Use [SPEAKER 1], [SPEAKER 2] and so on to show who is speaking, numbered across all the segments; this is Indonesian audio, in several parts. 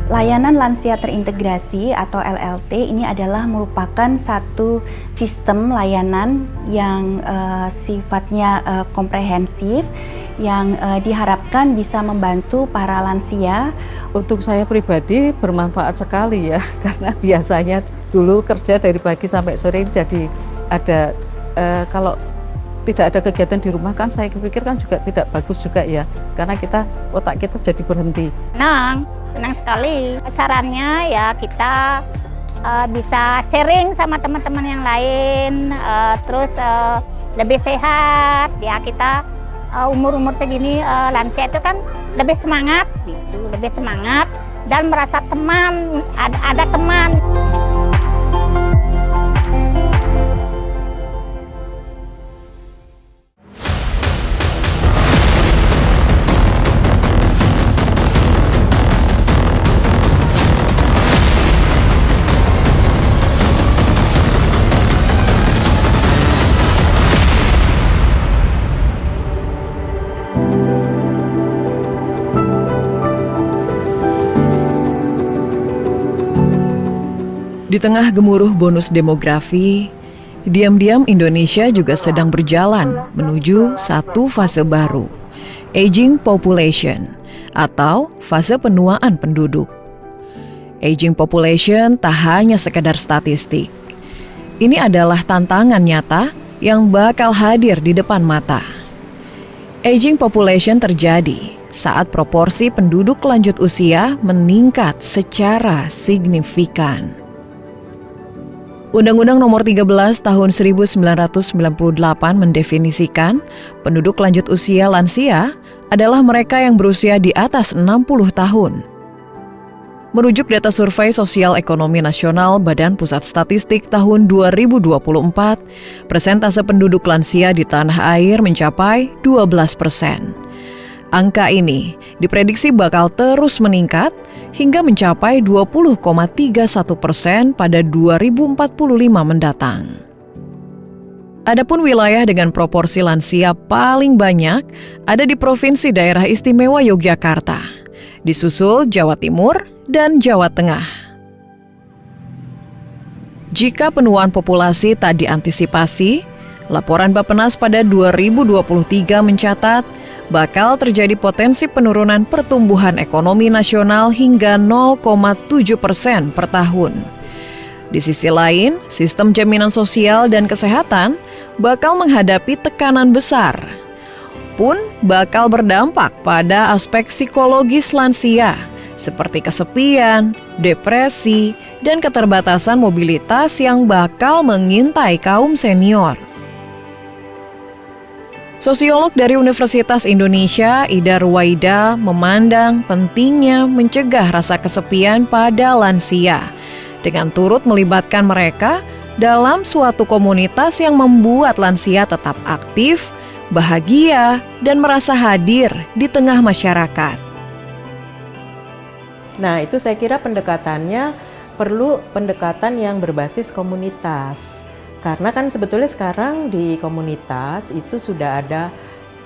[SPEAKER 1] Layanan lansia terintegrasi atau LLT ini adalah merupakan satu sistem layanan yang sifatnya komprehensif yang diharapkan bisa membantu para lansia.
[SPEAKER 2] Untuk saya pribadi bermanfaat sekali ya, karena biasanya dulu kerja dari pagi sampai sore jadi ada kalau tidak ada kegiatan di rumah kan saya pikir kan juga tidak bagus juga ya, karena otak kita jadi berhenti.
[SPEAKER 3] Senang sekali. Sarannya ya kita bisa sharing sama teman-teman yang lain, terus lebih sehat ya. Kita umur-umur segini lansia itu kan lebih semangat gitu, lebih semangat dan merasa teman, ada teman.
[SPEAKER 4] Di tengah gemuruh bonus demografi, diam-diam Indonesia juga sedang berjalan menuju satu fase baru, aging population atau fase penuaan penduduk. Aging population tak hanya sekedar statistik. Ini adalah tantangan nyata yang bakal hadir di depan mata. Aging population terjadi saat proporsi penduduk lanjut usia meningkat secara signifikan. Undang-Undang Nomor 13 Tahun 1998 mendefinisikan penduduk lanjut usia lansia adalah mereka yang berusia di atas 60 tahun. Merujuk data Survei Sosial Ekonomi Nasional Badan Pusat Statistik tahun 2024, persentase penduduk lansia di tanah air mencapai 12%. Angka ini diprediksi bakal terus meningkat hingga mencapai 20,31% pada 2045 mendatang. Adapun wilayah dengan proporsi lansia paling banyak ada di Provinsi Daerah Istimewa Yogyakarta, disusul Jawa Timur dan Jawa Tengah. Jika penuaan populasi tak diantisipasi, laporan Bappenas pada 2023 mencatat bakal terjadi potensi penurunan pertumbuhan ekonomi nasional hingga 0,7% per tahun. Di sisi lain, sistem jaminan sosial dan kesehatan bakal menghadapi tekanan besar, pun bakal berdampak pada aspek psikologis lansia, seperti kesepian, depresi, dan keterbatasan mobilitas yang bakal mengintai kaum senior. Sosiolog dari Universitas Indonesia, Ida Ruwaida, memandang pentingnya mencegah rasa kesepian pada lansia dengan turut melibatkan mereka dalam suatu komunitas yang membuat lansia tetap aktif, bahagia, dan merasa hadir di tengah masyarakat.
[SPEAKER 5] Nah, itu saya kira pendekatannya perlu pendekatan yang berbasis komunitas. Karena kan sebetulnya sekarang di komunitas itu sudah ada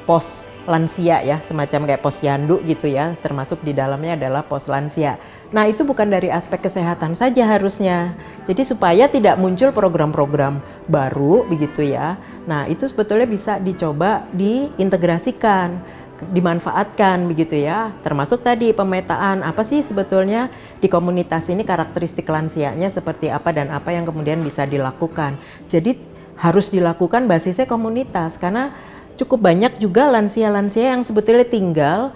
[SPEAKER 5] pos lansia ya, semacam kayak posyandu gitu ya, termasuk di dalamnya adalah pos lansia. Nah, itu bukan dari aspek kesehatan saja harusnya. Jadi supaya tidak muncul program-program baru begitu ya. Nah, itu sebetulnya bisa dicoba diintegrasikan, dimanfaatkan begitu ya. Termasuk tadi pemetaan apa sih sebetulnya di komunitas ini karakteristik lansianya seperti apa dan apa yang kemudian bisa dilakukan. Jadi harus dilakukan basisnya komunitas, karena cukup banyak juga lansia-lansia yang sebetulnya tinggal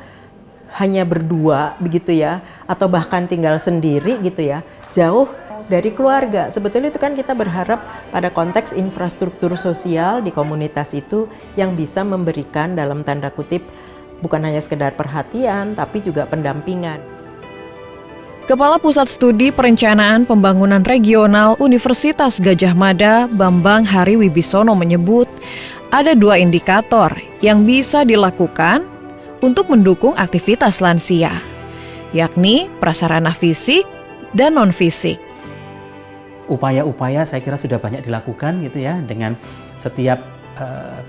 [SPEAKER 5] hanya berdua begitu ya, atau bahkan tinggal sendiri gitu ya, jauh dari keluarga. Sebetulnya itu kan kita berharap pada konteks infrastruktur sosial di komunitas itu yang bisa memberikan dalam tanda kutip bukan hanya sekedar perhatian tapi juga pendampingan.
[SPEAKER 4] Kepala Pusat Studi Perencanaan Pembangunan Regional Universitas Gadjah Mada, Bambang Hari Wibisono menyebut ada 2 indikator yang bisa dilakukan untuk mendukung aktivitas lansia, yakni prasarana fisik dan non-fisik.
[SPEAKER 6] Upaya-upaya saya kira sudah banyak dilakukan gitu ya, dengan setiap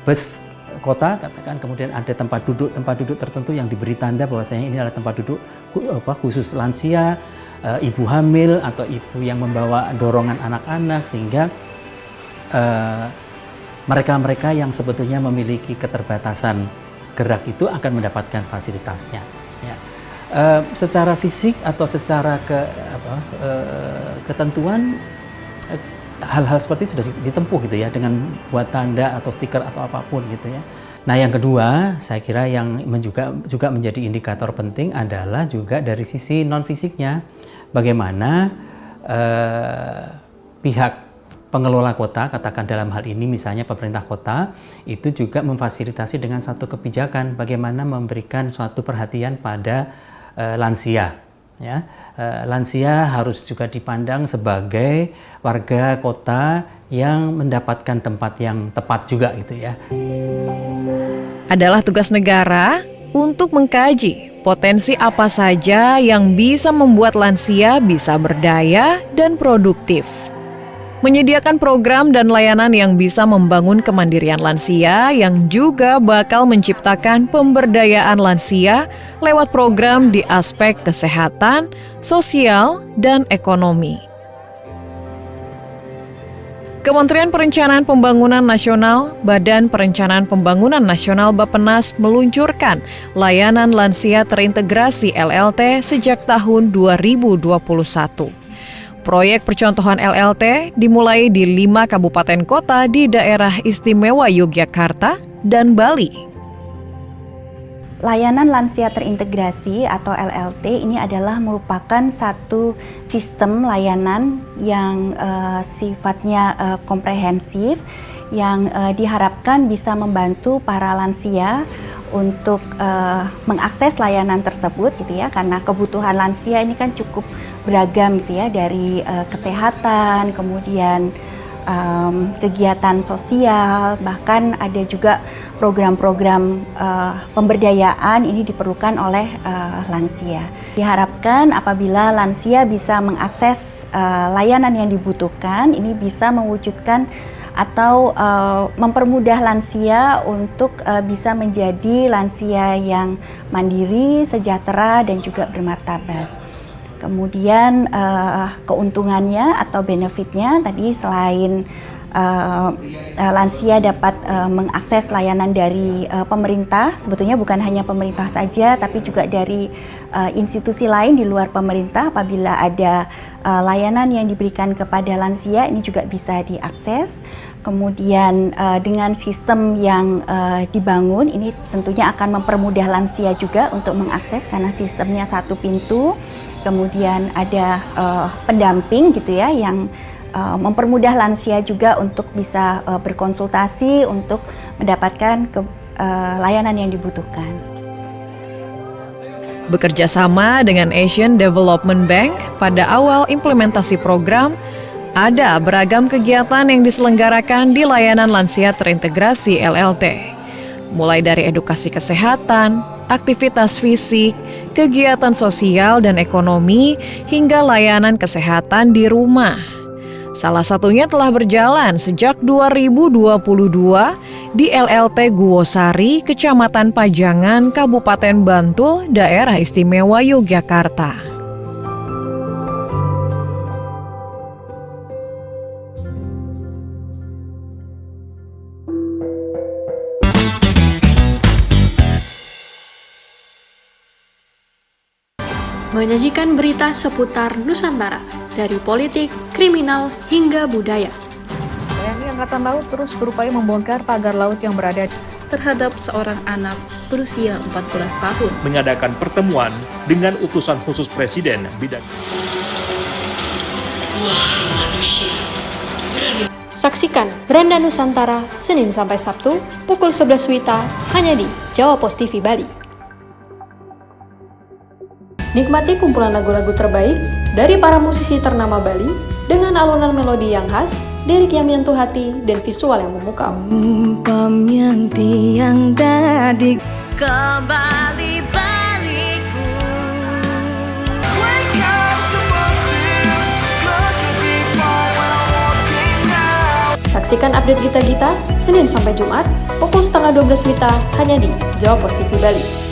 [SPEAKER 6] bus kota, katakan kemudian ada tempat duduk tertentu yang diberi tanda bahwasanya ini adalah tempat duduk khusus lansia, ibu hamil atau ibu yang membawa dorongan anak-anak, sehingga mereka-mereka yang sebetulnya memiliki keterbatasan gerak itu akan mendapatkan fasilitasnya. Ya. Secara fisik atau secara ketentuan, hal-hal seperti itu sudah ditempuh gitu ya, dengan buat tanda atau stiker atau apapun gitu ya. Nah, yang kedua, saya kira yang juga menjadi indikator penting adalah juga dari sisi non fisiknya, bagaimana pihak pengelola kota, katakan dalam hal ini misalnya pemerintah kota, itu juga memfasilitasi dengan satu kebijakan bagaimana memberikan suatu perhatian pada lansia. Ya, lansia harus juga dipandang sebagai warga kota yang mendapatkan tempat yang tepat juga gitu ya.
[SPEAKER 4] Adalah tugas negara untuk mengkaji potensi apa saja yang bisa membuat lansia bisa berdaya dan produktif. Menyediakan program dan layanan yang bisa membangun kemandirian lansia yang juga bakal menciptakan pemberdayaan lansia lewat program di aspek kesehatan, sosial, dan ekonomi. Kementerian Perencanaan Pembangunan Nasional, Badan Perencanaan Pembangunan Nasional Bappenas meluncurkan layanan lansia terintegrasi LLT sejak tahun 2021. Proyek percontohan LLT dimulai di 5 kabupaten kota di daerah istimewa Yogyakarta dan Bali.
[SPEAKER 1] Layanan lansia terintegrasi atau LLT ini adalah merupakan satu sistem layanan yang sifatnya komprehensif, yang diharapkan bisa membantu para lansia untuk mengakses layanan tersebut gitu ya, karena kebutuhan lansia ini kan cukup beragam gitu ya, dari kesehatan, kemudian kegiatan sosial, bahkan ada juga program-program pemberdayaan ini diperlukan oleh lansia. Diharapkan apabila lansia bisa mengakses layanan yang dibutuhkan, ini bisa mewujudkan atau mempermudah lansia untuk bisa menjadi lansia yang mandiri, sejahtera, dan juga bermartabat. Kemudian keuntungannya atau benefitnya tadi, selain lansia dapat mengakses layanan dari pemerintah, sebetulnya bukan hanya pemerintah saja, tapi juga dari institusi lain di luar pemerintah. Apabila ada layanan yang diberikan kepada lansia, ini juga bisa diakses. Kemudian dengan sistem yang dibangun, ini tentunya akan mempermudah lansia juga untuk mengakses karena sistemnya satu pintu. Kemudian ada pendamping gitu ya, yang mempermudah lansia juga untuk bisa berkonsultasi untuk mendapatkan layanan yang dibutuhkan.
[SPEAKER 4] Bekerja sama dengan Asian Development Bank pada awal implementasi program, ada beragam kegiatan yang diselenggarakan di layanan lansia terintegrasi LLT. Mulai dari edukasi kesehatan, aktivitas fisik, kegiatan sosial dan ekonomi, hingga layanan kesehatan di rumah. Salah satunya telah berjalan sejak 2022 di LLT Guwosari, Kecamatan Pajangan, Kabupaten Bantul, Daerah Istimewa Yogyakarta.
[SPEAKER 7] Menyajikan berita seputar Nusantara, dari politik, kriminal, hingga budaya.
[SPEAKER 8] TNI Angkatan Laut terus berupaya membongkar pagar laut yang berada
[SPEAKER 7] Terhadap seorang anak berusia 14 tahun.
[SPEAKER 9] Mengadakan pertemuan dengan utusan khusus Presiden bidang.
[SPEAKER 7] Saksikan Beranda Nusantara, Senin sampai Sabtu, pukul 11 WITA, hanya di Jawa Pos TV Bali. Nikmati kumpulan lagu-lagu terbaik dari para musisi ternama Bali dengan alunan melodi yang khas, lirik yang menyentuh hati, dan visual yang memukau.
[SPEAKER 10] Umpam yang tiang dadik
[SPEAKER 7] Kembali baliku. Saksikan update Gita-Gita Senin sampai Jumat pukul 11:30 WITA hanya di Jawa Pos TV Bali.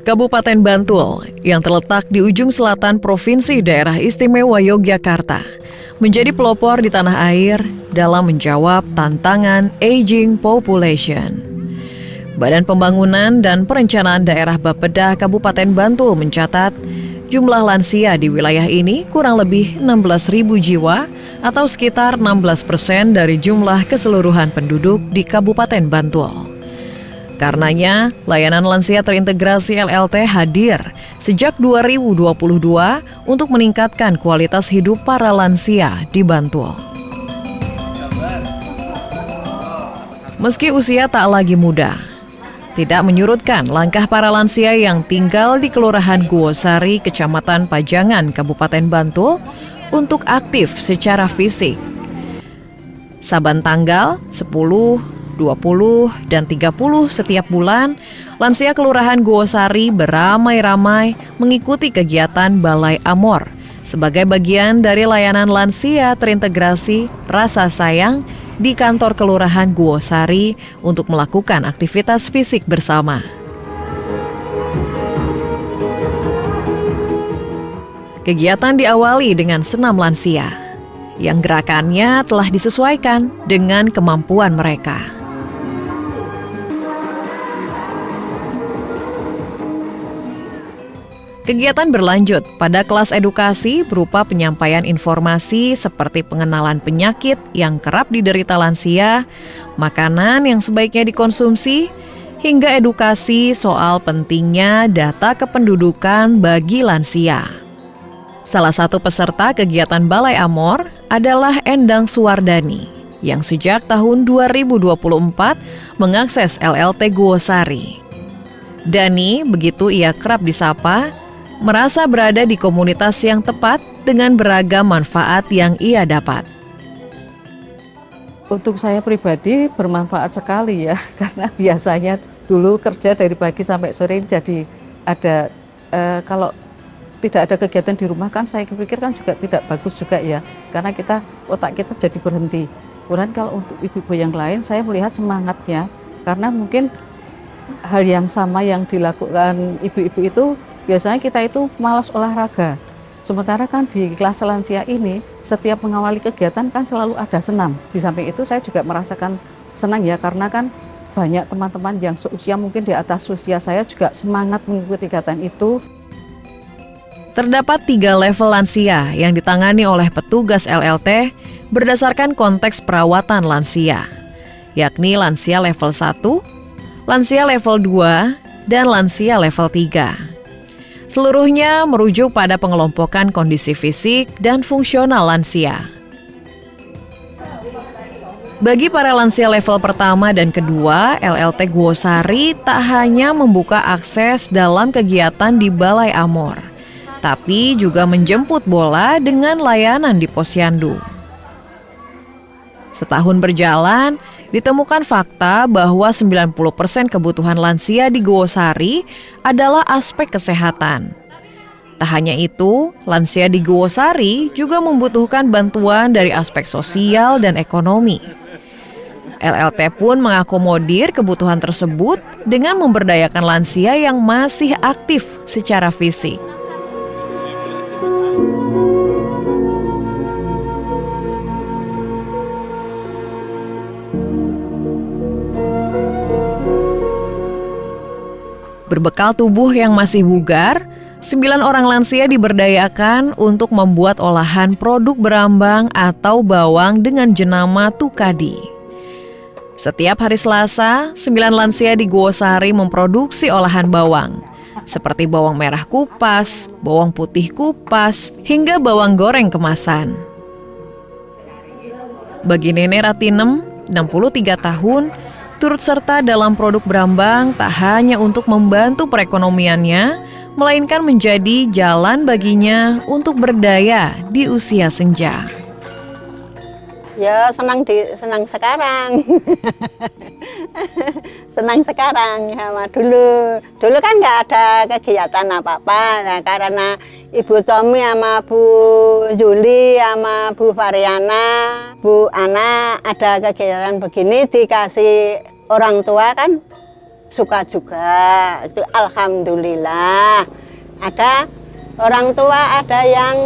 [SPEAKER 4] Kabupaten Bantul yang terletak di ujung selatan Provinsi Daerah Istimewa Yogyakarta menjadi pelopor di tanah air dalam menjawab tantangan aging population. Badan Pembangunan dan Perencanaan Daerah Bapeda Kabupaten Bantul mencatat jumlah lansia di wilayah ini kurang lebih 16.000 jiwa atau sekitar 16% dari jumlah keseluruhan penduduk di Kabupaten Bantul. Karenanya, layanan lansia terintegrasi LLT hadir sejak 2022 untuk meningkatkan kualitas hidup para lansia di Bantul. Meski usia tak lagi muda, tidak menyurutkan langkah para lansia yang tinggal di Kelurahan Guosari, Kecamatan Pajangan, Kabupaten Bantul untuk aktif secara fisik. Saban tanggal 10, 20, dan 30 setiap bulan, lansia Kelurahan Guosari beramai-ramai mengikuti kegiatan Balai Amor sebagai bagian dari layanan lansia terintegrasi Rasa Sayang di kantor Kelurahan Guosari untuk melakukan aktivitas fisik bersama. Kegiatan diawali dengan senam lansia yang gerakannya telah disesuaikan dengan kemampuan mereka. Kegiatan berlanjut pada kelas edukasi berupa penyampaian informasi seperti pengenalan penyakit yang kerap diderita lansia, makanan yang sebaiknya dikonsumsi, hingga edukasi soal pentingnya data kependudukan bagi lansia. Salah satu peserta kegiatan Balai Amor adalah Endang Suwardani yang sejak tahun 2024 mengakses LLT Guosari. Dani, begitu ia kerap disapa, merasa berada di komunitas yang tepat dengan beragam manfaat yang ia dapat.
[SPEAKER 2] Untuk saya pribadi bermanfaat sekali ya, karena biasanya dulu kerja dari pagi sampai sore jadi ada kalau tidak ada kegiatan di rumah kan saya pikir kan juga tidak bagus juga ya, karena otak kita jadi berhenti. Kemudian kalau untuk ibu-ibu yang lain saya melihat semangatnya, karena mungkin hal yang sama yang dilakukan ibu-ibu itu biasanya kita itu malas olahraga. Sementara kan di kelas lansia ini setiap mengawali kegiatan kan selalu ada senam. Di samping itu saya juga merasakan senang ya, karena kan banyak teman-teman yang seusia mungkin di atas usia saya juga semangat mengikuti kegiatan itu.
[SPEAKER 4] Terdapat 3 level lansia yang ditangani oleh petugas LLT berdasarkan konteks perawatan lansia, yakni lansia level 1, lansia level 2, dan lansia level 3. Seluruhnya merujuk pada pengelompokan kondisi fisik dan fungsional lansia. Bagi para lansia level pertama dan kedua, LLT Guosari tak hanya membuka akses dalam kegiatan di Balai Amor, tapi juga menjemput bola dengan layanan di Posyandu. Setahun berjalan, ditemukan fakta bahwa 90% kebutuhan lansia di Guosari adalah aspek kesehatan. Tak hanya itu, lansia di Guosari juga membutuhkan bantuan dari aspek sosial dan ekonomi. LLT pun mengakomodir kebutuhan tersebut dengan memberdayakan lansia yang masih aktif secara fisik. Berbekal tubuh yang masih bugar, 9 orang lansia diberdayakan untuk membuat olahan produk berambang atau bawang dengan jenama tukadi. Setiap hari Selasa, 9 lansia di Guosari memproduksi olahan bawang, seperti bawang merah kupas, bawang putih kupas, hingga bawang goreng kemasan. Bagi Nenek Ratinem, 63 tahun, turut serta dalam produk Brambang tak hanya untuk membantu perekonomiannya, melainkan menjadi jalan baginya untuk berdaya di usia senja.
[SPEAKER 3] Ya senang sekarang. Senang sekarang sama dulu. Dulu kan nggak ada kegiatan apa-apa. Nah, karena Ibu Comi sama Bu Juli sama Bu Variana, Bu Ana ada kegiatan begini dikasih orang tua kan suka juga. Itu alhamdulillah. Ada orang tua ada yang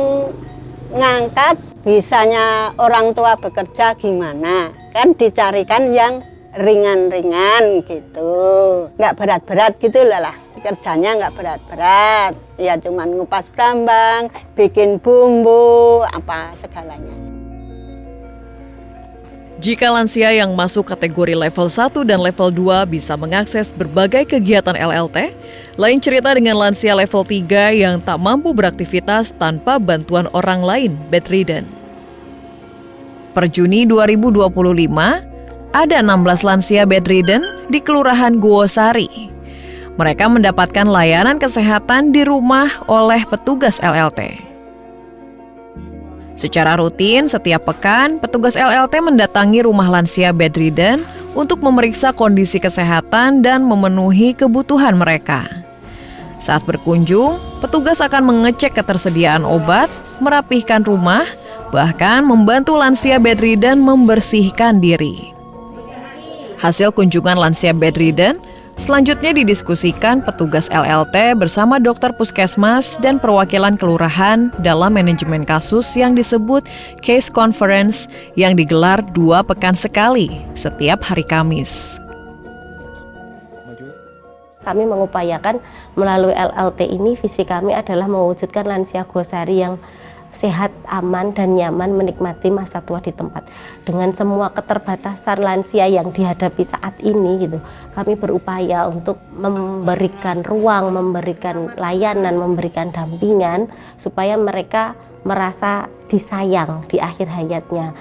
[SPEAKER 3] ngangkat. Bisanya orang tua bekerja gimana? Kan dicarikan yang ringan-ringan gitu. Nggak berat-berat gitu lah. Kerjanya nggak berat-berat. Ya cuman ngupas brambang, bikin bumbu, apa segalanya.
[SPEAKER 4] Jika lansia yang masuk kategori level 1 dan level 2 bisa mengakses berbagai kegiatan LLT, lain cerita dengan lansia level 3 yang tak mampu beraktivitas tanpa bantuan orang lain bedridden. Per Juni 2025, ada 16 lansia bedridden di Kelurahan Guosari. Mereka mendapatkan layanan kesehatan di rumah oleh petugas LLT. Secara rutin, setiap pekan, petugas LLT mendatangi rumah lansia bedridden untuk memeriksa kondisi kesehatan dan memenuhi kebutuhan mereka. Saat berkunjung, petugas akan mengecek ketersediaan obat, merapihkan rumah, bahkan membantu lansia bedridden membersihkan diri. Hasil kunjungan lansia bedridden selanjutnya didiskusikan petugas LLT bersama dokter puskesmas dan perwakilan kelurahan dalam manajemen kasus yang disebut case conference yang digelar 2 pekan sekali setiap hari Kamis.
[SPEAKER 11] Kami mengupayakan melalui LLT ini visi kami adalah mewujudkan lansia Guosari yang sehat, aman, dan nyaman menikmati masa tua di tempat. Dengan semua keterbatasan lansia yang dihadapi saat ini, gitu, kami berupaya untuk memberikan ruang, memberikan layanan, memberikan dampingan, supaya mereka merasa disayang di akhir hayatnya.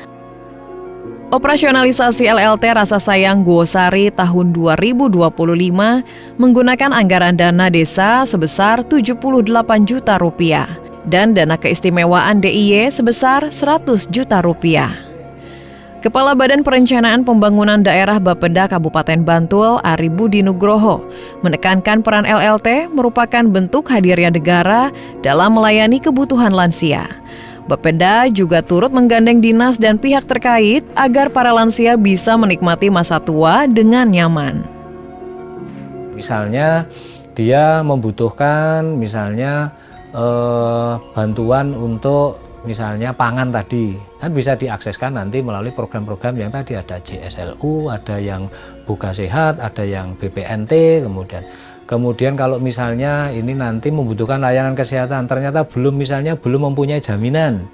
[SPEAKER 4] Operasionalisasi LLT Rasa Sayang Guosari tahun 2025 menggunakan anggaran dana desa sebesar 78 juta rupiah. Dan dana keistimewaan DIY sebesar 100 juta rupiah. Kepala Badan Perencanaan Pembangunan Daerah Bapeda Kabupaten Bantul, Ari Budi Nugroho, menekankan peran LLT merupakan bentuk hadirnya negara dalam melayani kebutuhan lansia. Bapeda juga turut menggandeng dinas dan pihak terkait agar para lansia bisa menikmati masa tua dengan nyaman.
[SPEAKER 12] Misalnya dia membutuhkan bantuan untuk misalnya pangan tadi, kan bisa diakseskan nanti melalui program-program yang tadi ada JSLU, ada yang Buka Sehat, ada yang BPNT, kemudian kalau misalnya ini nanti membutuhkan layanan kesehatan, ternyata belum mempunyai jaminan.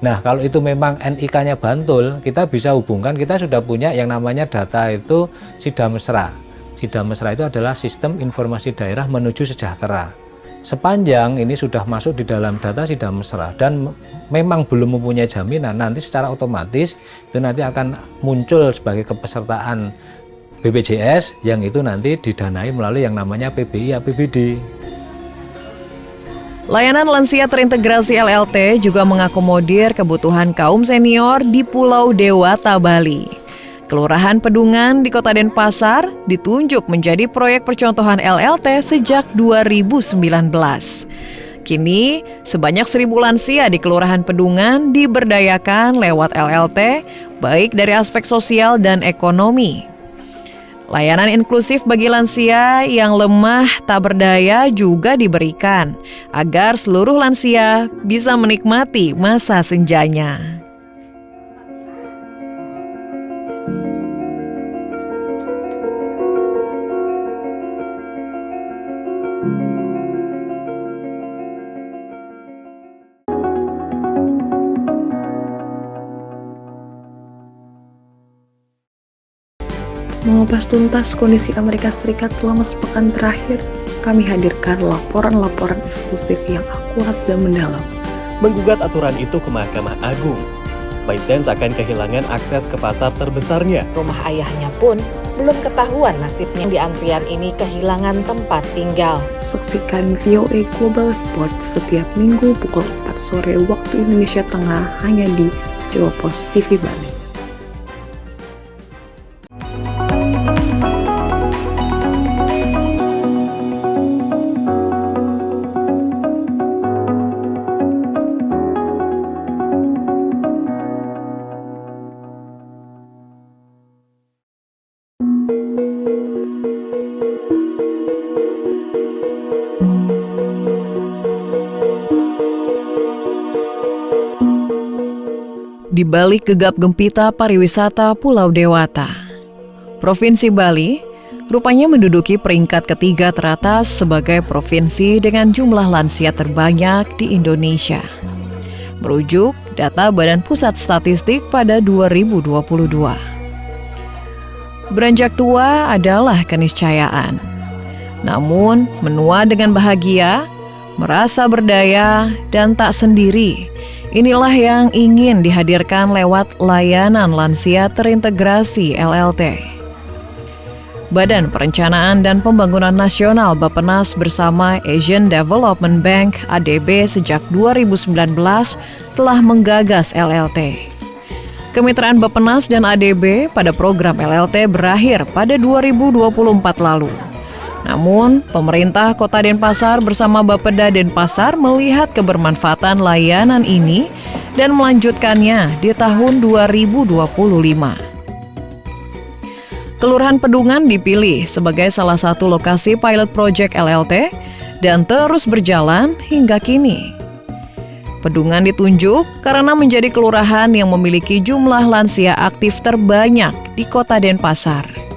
[SPEAKER 12] Nah, kalau itu memang NIK-nya Bantul, kita bisa hubungkan, kita sudah punya yang namanya data itu Sidamesra. Sidamesra itu adalah Sistem Informasi Daerah Menuju Sejahtera. Sepanjang ini sudah masuk di dalam data Sidamesra dan memang belum mempunyai jaminan, nanti secara otomatis itu nanti akan muncul sebagai kepesertaan BPJS yang itu nanti didanai melalui yang namanya PBI APBD.
[SPEAKER 4] Layanan lansia terintegrasi LLT juga mengakomodir kebutuhan kaum senior di Pulau Dewata, Bali. Kelurahan Pedungan di Kota Denpasar ditunjuk menjadi proyek percontohan LLT sejak 2019. Kini, sebanyak 1.000 lansia di Kelurahan Pedungan diberdayakan lewat LLT, baik dari aspek sosial dan ekonomi. Layanan inklusif bagi lansia yang lemah tak berdaya juga diberikan, agar seluruh lansia bisa menikmati masa senjanya.
[SPEAKER 13] Mengupas tuntas kondisi Amerika Serikat selama sepekan terakhir, kami hadirkan laporan-laporan eksklusif yang akurat dan mendalam.
[SPEAKER 14] Menggugat aturan itu ke Mahkamah Agung, ByteDance akan kehilangan akses ke pasar terbesarnya.
[SPEAKER 15] Rumah ayahnya pun belum ketahuan nasibnya di antrian ini kehilangan tempat tinggal.
[SPEAKER 13] Saksikan VOA Global Report setiap minggu pukul 4 sore waktu Indonesia Tengah hanya di Jawa Pos TV Bali.
[SPEAKER 4] Di balik gegap gempita pariwisata Pulau Dewata, Provinsi Bali rupanya menduduki peringkat ketiga teratas sebagai provinsi dengan jumlah lansia terbanyak di Indonesia. Merujuk data Badan Pusat Statistik pada 2022. Beranjak tua adalah keniscayaan. Namun, menua dengan bahagia, merasa berdaya, dan tak sendiri. Inilah yang ingin dihadirkan lewat layanan lansia terintegrasi LLT. Badan Perencanaan dan Pembangunan Nasional Bappenas bersama Asian Development Bank ADB sejak 2019 telah menggagas LLT. Kemitraan Bappenas dan ADB pada program LLT berakhir pada 2024 lalu. Namun, pemerintah Kota Denpasar bersama Bapeda Denpasar melihat kebermanfaatan layanan ini dan melanjutkannya di tahun 2025. Kelurahan Pedungan dipilih sebagai salah satu lokasi pilot project LLT dan terus berjalan hingga kini. Pedungan ditunjuk karena menjadi kelurahan yang memiliki jumlah lansia aktif terbanyak di Kota Denpasar.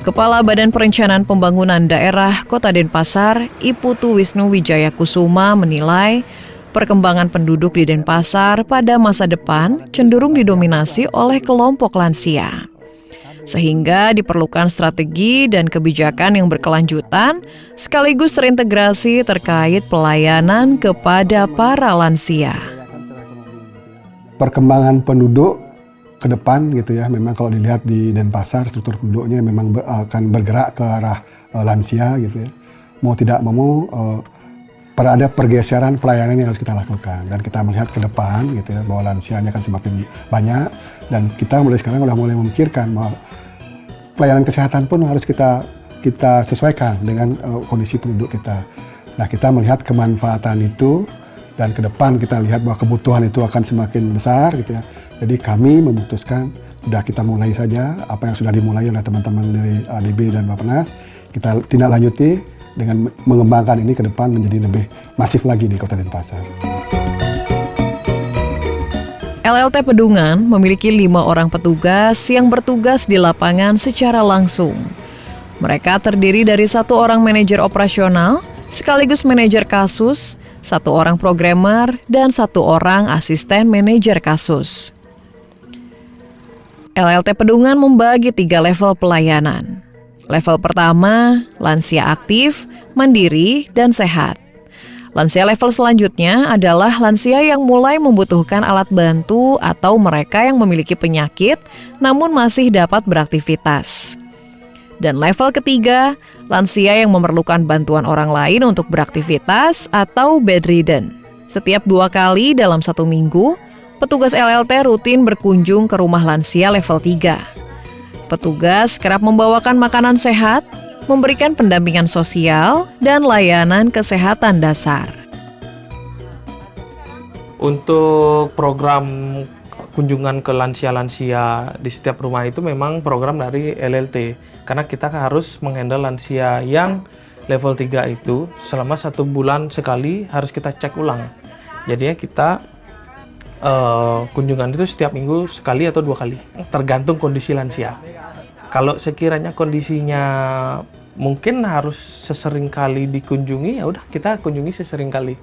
[SPEAKER 4] Kepala Badan Perencanaan Pembangunan Daerah Kota Denpasar, Iputu Wisnu Wijaya Kusuma menilai perkembangan penduduk di Denpasar pada masa depan cenderung didominasi oleh kelompok lansia. Sehingga diperlukan strategi dan kebijakan yang berkelanjutan sekaligus terintegrasi terkait pelayanan kepada para lansia.
[SPEAKER 16] Perkembangan penduduk ke depan gitu ya, memang kalau dilihat di Denpasar struktur penduduknya memang akan bergerak ke arah lansia gitu ya. Mau tidak mau ada pergeseran pelayanan yang harus kita lakukan dan kita melihat ke depan gitu ya bahwa lansianya akan semakin banyak dan kita mulai sekarang udah mulai memikirkan bahwa pelayanan kesehatan pun harus kita sesuaikan dengan kondisi penduduk kita. Nah, kita melihat kemanfaatan itu dan ke depan kita lihat bahwa kebutuhan itu akan semakin besar gitu ya. Jadi kami memutuskan sudah kita mulai saja apa yang sudah dimulai oleh teman-teman dari ADB dan Bappenas, kita tindak lanjuti dengan mengembangkan ini ke depan menjadi lebih masif lagi di Kota Denpasar.
[SPEAKER 4] LLT Pedungan memiliki 5 orang petugas yang bertugas di lapangan secara langsung. Mereka terdiri dari 1 orang manajer operasional, sekaligus manajer kasus, 1 orang programmer, dan 1 orang asisten manajer kasus. LLT Pedungan membagi 3 level pelayanan. Level pertama, lansia aktif, mandiri, dan sehat. Lansia level selanjutnya adalah lansia yang mulai membutuhkan alat bantu atau mereka yang memiliki penyakit namun masih dapat beraktivitas. Dan level ketiga, lansia yang memerlukan bantuan orang lain untuk beraktivitas atau bedridden. Setiap 2 kali dalam 1 minggu, petugas LLT rutin berkunjung ke rumah lansia level 3. Petugas kerap membawakan makanan sehat, memberikan pendampingan sosial, dan layanan kesehatan dasar.
[SPEAKER 17] Untuk program kunjungan ke lansia-lansia di setiap rumah itu memang program dari LLT. Karena kita harus menghandle lansia yang level 3 itu selama 1 bulan sekali harus kita cek ulang. Jadinya kita kunjungan itu setiap minggu sekali atau 2 kali, tergantung kondisi lansia. Kalau sekiranya kondisinya mungkin harus sesering kali dikunjungi, ya udah kita kunjungi sesering kali.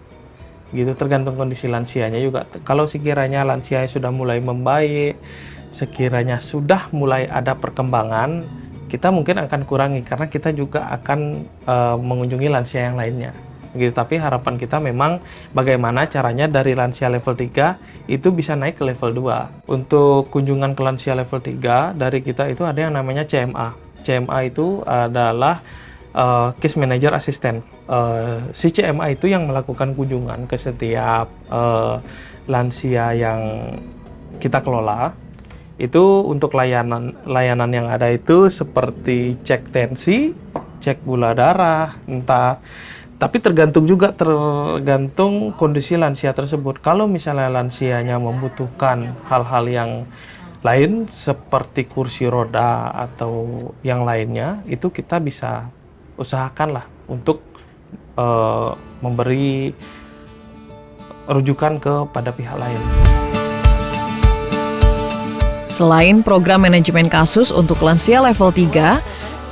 [SPEAKER 17] Gitu, tergantung kondisi lansianya juga. Kalau sekiranya lansianya sudah mulai membaik, sekiranya sudah mulai ada perkembangan, kita mungkin akan kurangi karena kita juga akan mengunjungi lansia yang lainnya. gitu. Tapi harapan kita memang bagaimana caranya dari lansia level 3 itu bisa naik ke level 2. Untuk kunjungan ke lansia level 3 dari kita itu ada yang namanya CMA. CMA itu adalah Case Manager Assistant. Si CMA itu yang melakukan kunjungan ke setiap lansia yang kita kelola. Itu untuk layanan yang ada itu seperti cek tensi, cek gula darah, tapi tergantung kondisi lansia tersebut. Kalau misalnya lansianya membutuhkan hal-hal yang lain seperti kursi roda atau yang lainnya, itu kita bisa usahakanlah untuk memberi rujukan kepada pihak lain.
[SPEAKER 4] Selain program manajemen kasus untuk lansia level 3,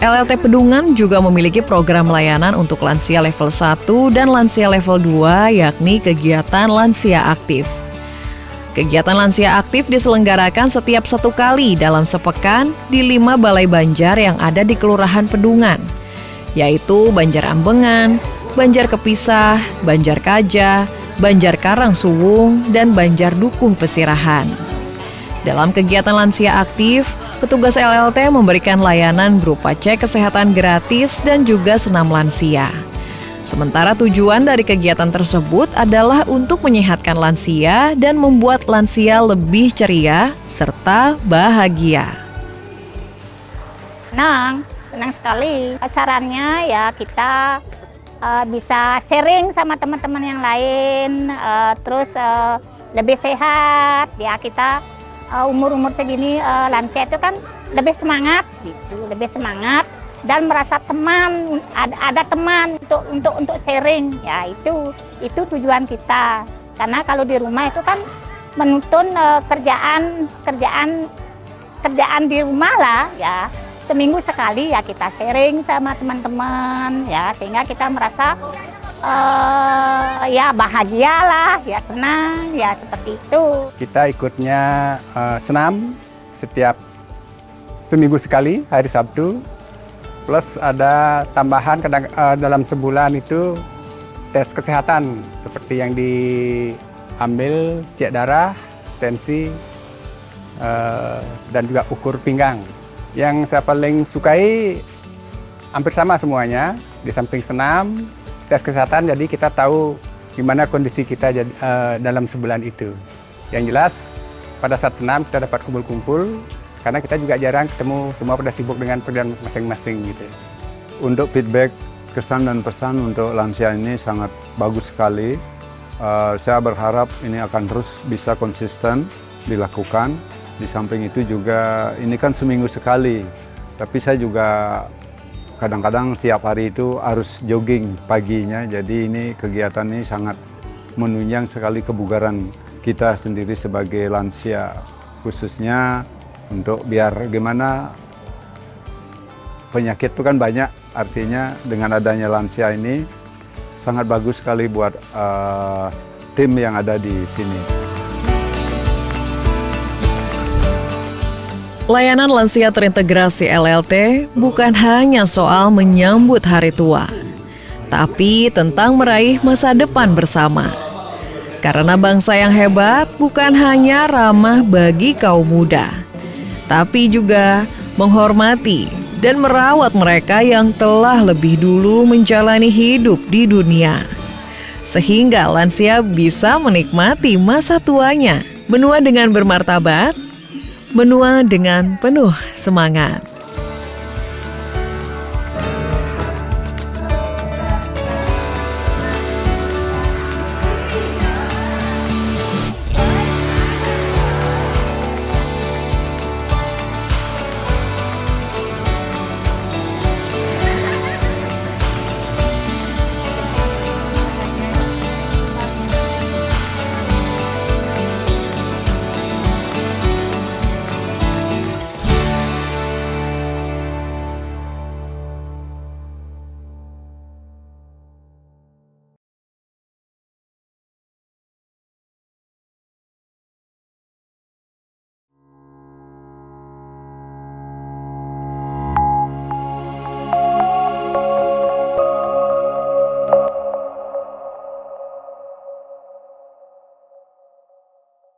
[SPEAKER 4] LLT Pedungan juga memiliki program layanan untuk lansia level 1 dan lansia level 2, yakni kegiatan lansia aktif. Kegiatan lansia aktif diselenggarakan setiap 1 kali dalam sepekan di 5 balai banjar yang ada di Kelurahan Pedungan, yaitu Banjar Ambengan, Banjar Kepisah, Banjar Kaja, Banjar Karangsuwung, dan Banjar Dukuh Pesirahan. Dalam kegiatan lansia aktif, petugas LLT memberikan layanan berupa cek kesehatan gratis dan juga senam lansia. Sementara tujuan dari kegiatan tersebut adalah untuk menyehatkan lansia dan membuat lansia lebih ceria serta bahagia.
[SPEAKER 3] Senang sekali. Sarannya ya kita bisa sharing sama teman-teman yang lain, terus lebih sehat. Ya kita umur-umur segini lansia itu kan lebih semangat gitu, lebih semangat dan merasa teman, ada teman untuk sharing. Ya itu tujuan kita. Karena kalau di rumah itu kan menuntun kerjaan di rumah lah ya. Seminggu sekali ya kita sharing sama teman-teman ya, sehingga kita merasa ya bahagialah, ya senang, ya seperti itu.
[SPEAKER 18] Kita ikutnya senam setiap seminggu sekali hari Sabtu, plus ada tambahan dalam sebulan itu tes kesehatan seperti yang diambil cek darah, tensi, dan juga ukur pinggang. Yang saya paling sukai hampir sama semuanya, di samping senam, tes kesehatan, jadi kita tahu gimana kondisi kita dalam sebulan itu. Yang jelas pada saat senam kita dapat kumpul-kumpul, karena kita juga jarang ketemu, semua pada sibuk dengan pekerjaan masing-masing gitu.
[SPEAKER 19] Untuk feedback, kesan dan pesan untuk lansia ini sangat bagus sekali. Saya berharap ini akan terus bisa konsisten dilakukan. Di samping itu juga ini kan seminggu sekali, tapi saya juga kadang-kadang tiap hari itu harus jogging paginya, jadi ini kegiatan ini sangat menunjang sekali kebugaran kita sendiri sebagai lansia, khususnya untuk biar gimana penyakit itu kan banyak, artinya dengan adanya lansia ini sangat bagus sekali buat tim yang ada di sini.
[SPEAKER 4] Layanan lansia terintegrasi LLT bukan hanya soal menyambut hari tua, tapi tentang meraih masa depan bersama. Karena bangsa yang hebat bukan hanya ramah bagi kaum muda, tapi juga menghormati dan merawat mereka yang telah lebih dulu menjalani hidup di dunia. Sehingga lansia bisa menikmati masa tuanya, menua dengan bermartabat, menua dengan penuh semangat.